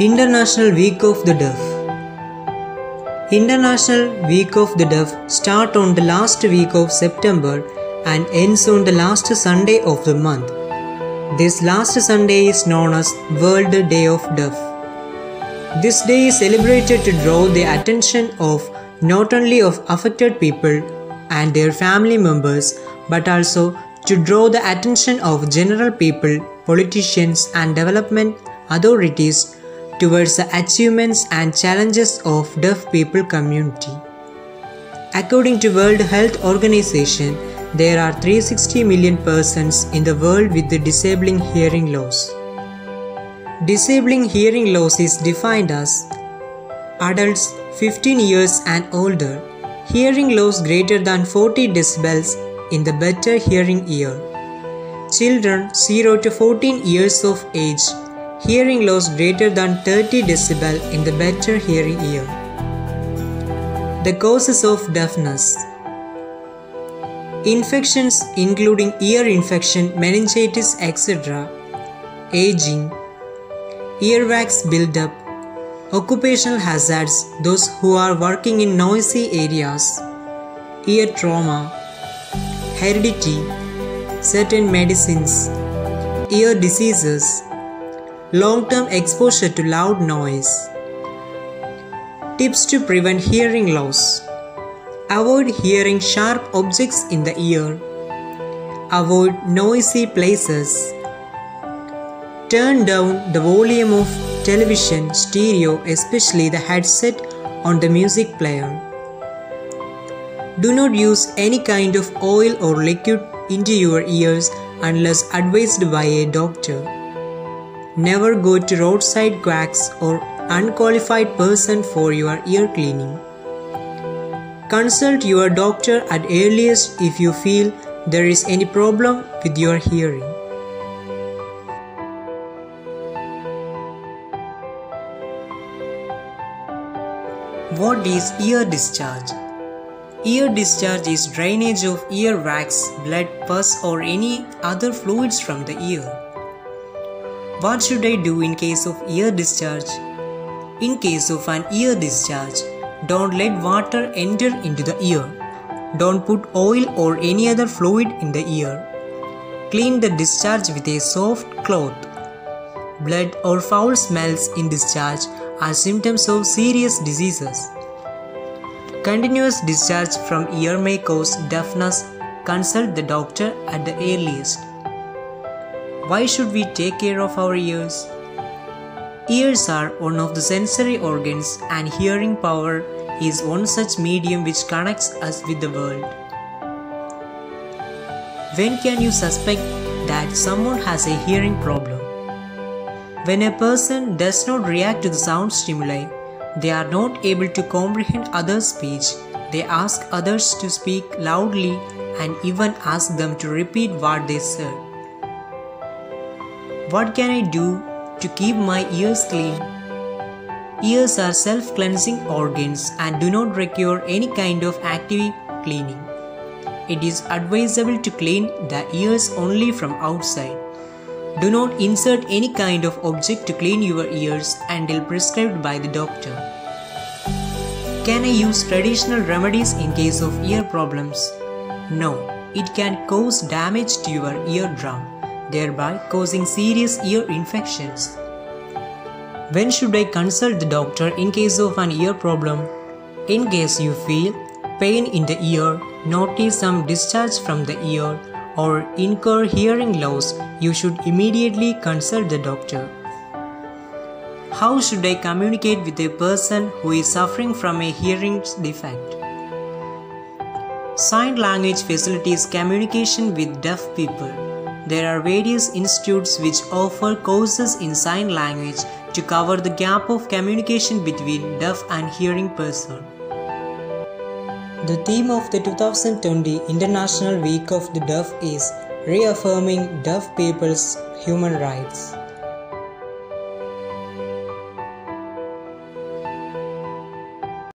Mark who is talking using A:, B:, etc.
A: International Week of the Deaf. International Week of the Deaf starts on the last week of September and ends on the last Sunday of the month. This last Sunday is known as World Day of Deaf. This day is celebrated to draw the attention of not only of affected people and their family members, but also to draw the attention of general people, politicians and development authorities towards the achievements and challenges of deaf people community. According to World Health Organization, there are 360 million persons in the world with the disabling hearing loss. Disabling hearing loss is defined as adults 15 years and older, hearing loss greater than 40 decibels in the better hearing ear. Children 0 to 14 years of age, hearing loss greater than 30 decibel in the better hearing ear. The causes of deafness. Infections including ear infection, meningitis, etc. Aging, earwax buildup, occupational hazards, those who are working in noisy areas, ear trauma, heredity, certain medicines, ear diseases, long-term exposure to loud noise. Tips to prevent hearing loss. Avoid hearing sharp objects in the ear. Avoid noisy places. Turn down the volume of television, stereo, especially the headset on the music player. Do not use any kind of oil or liquid into your ears unless advised by a doctor. Never go to roadside quacks or unqualified person for your ear cleaning. Consult your doctor at earliest if you feel there is any problem with your hearing. What is ear discharge? Ear discharge is drainage of ear wax, blood, pus or any other fluids from the ear. What should I do in case of ear discharge? In case of an ear discharge, don't let water enter into the ear. Don't put oil or any other fluid in the ear. Clean the discharge with a soft cloth. Blood or foul smells in discharge are symptoms of serious diseases. Continuous discharge from ear may cause deafness. Consult the doctor at the earliest. Why should we take care of our ears? Ears are one of the sensory organs and hearing power is one such medium which connects us with the world. When can you suspect that someone has a hearing problem? When a person does not react to the sound stimuli, they are not able to comprehend others' speech, they ask others to speak loudly and even ask them to repeat what they said. What can I do to keep my ears clean? Ears are self-cleansing organs and do not require any kind of active cleaning. It is advisable to clean the ears only from outside. Do not insert any kind of object to clean your ears until prescribed by the doctor. Can I use traditional remedies in case of ear problems? No, it can cause damage to your eardrum, thereby causing serious ear infections. When should I consult the doctor in case of an ear problem? In case you feel pain in the ear, notice some discharge from the ear, or incur hearing loss, you should immediately consult the doctor. How should I communicate with a person who is suffering from a hearing defect? Sign language facilitates communication with deaf people. There are various institutes which offer courses in sign language to cover the gap of communication between deaf and hearing person. The theme of the 2020 International Week of the Deaf is reaffirming deaf people's human rights.